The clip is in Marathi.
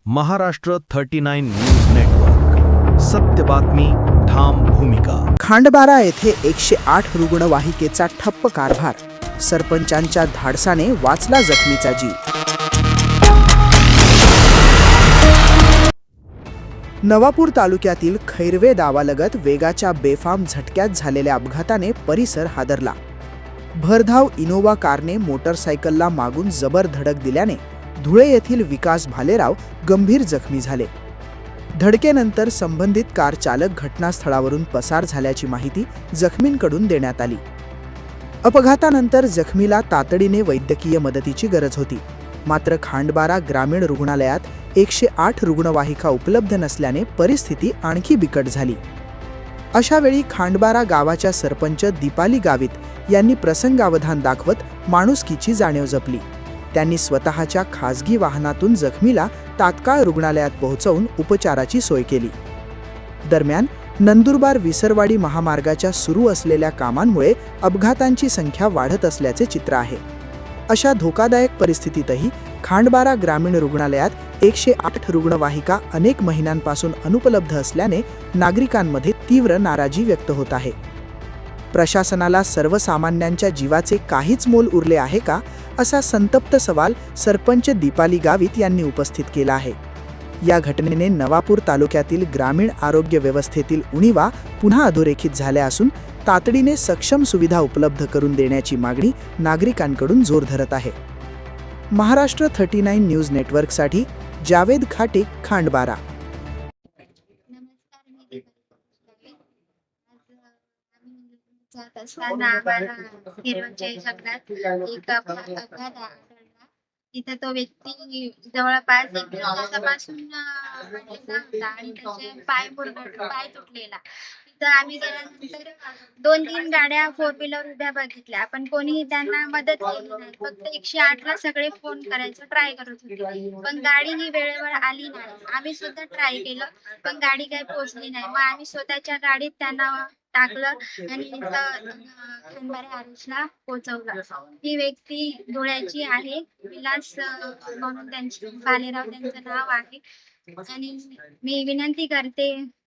Maharashtra 39 news network. सत्य बातमी, ठाम भूमिका. खांडबारा येथे 108 रुग्णवाहिकेचा ठप्प कारभार. सरपंचांच्या धाडसाने वाचला जखमीचा जीव. नवापूर तालुक्यातील खैरवे गावालगत वेगाच्या बेफाम झटक्यात झालेल्या अपघाताने परिसर हादरला. भरधाव इनोव्हा कारने मोटरसायकलला मागून जबर धडक दिल्याने धुळे येथील विकास भालेराव गंभीर जखमी झाले. धडकेनंतर संबंधित कार चालक घटनास्थळावरून पसार झाल्याची माहिती जखमींकडून देण्यात आली. अपघातानंतर जखमीला तातडीने वैद्यकीय मदतीची गरज होती. मात्र खांडबारा ग्रामीण रुग्णालयात 108 रुग्णवाहिका उपलब्ध नसल्याने परिस्थिती आणखी बिकट झाली. अशावेळी खांडबारा गावाच्या सरपंच दीपाली गावित यांनी प्रसंगावधान दाखवत माणुसकीची जाणीव जपली. त्यांनी स्वतःच्या खासगी वाहनातून जखमीला तात्काळ रुग्णालयात पोहोचवून उपचाराची सोय केली. दरम्यान नंदुरबार विसरवाडी महामार्गाच्या सुरू असलेल्या कामांमुळे अपघातांची संख्या वाढत असल्याचे चित्र आहे. अशा धोकादायक परिस्थितीतही खांडबारा ग्रामीण रुग्णालयात 108 रुग्णवाहिका अनेक महिन्यांपासून अनुपलब्ध असल्याने नागरिकांमध्ये तीव्र नाराजी व्यक्त होत आहे. प्रशासनाला सर्वसामान्यांच्या जीवाचे काहीच मोल उरले आहे का, असा संतप्त सवाल सरपंच दीपाली गावित यांनी उपस्थित केला आहे. या घटनेने नवापूर तालुक्यातील ग्रामीण आरोग्य व्यवस्थेतील उणीवा पुन्हा अधोरेखित झाल्या असून तातडीने सक्षम सुविधा उपलब्ध करून देण्याची मागणी नागरिकांकडून जोर धरत आहे. महाराष्ट्र 39 न्यूज नेटवर्कसाठी जावेद खाटे, खांडबारा. जात असताना आम्हाला हिरोच्या जंगलात एक अपघात आढळला. तिथे तो व्यक्ती जवळपास 1 दिवसापासून पडलेला होता आणि त्याचे पाय तुटलेला. तिथं आम्ही गेल्यानंतर 2-3 गाड्या 4 व्हीलर उभ्या बघितल्या, पण कोणीही त्यांना मदत केली नाही. फक्त 108 ला सगळे फोन करायचं ट्राय करत होते, पण गाडी ही वेळेवर आली नाही. आम्ही सुद्धा ट्राय केलं, पण गाडी काही पोहोचली नाही. मग आम्ही स्वतःच्या गाडीत त्यांना टाकलं आणि खांडबारा आरुषला पोहोचवलं. ही व्यक्ती धुळ्याची आहे. विलास म्हणून भालेराव त्यांचं नाव आहे. आणि मी विनंती करते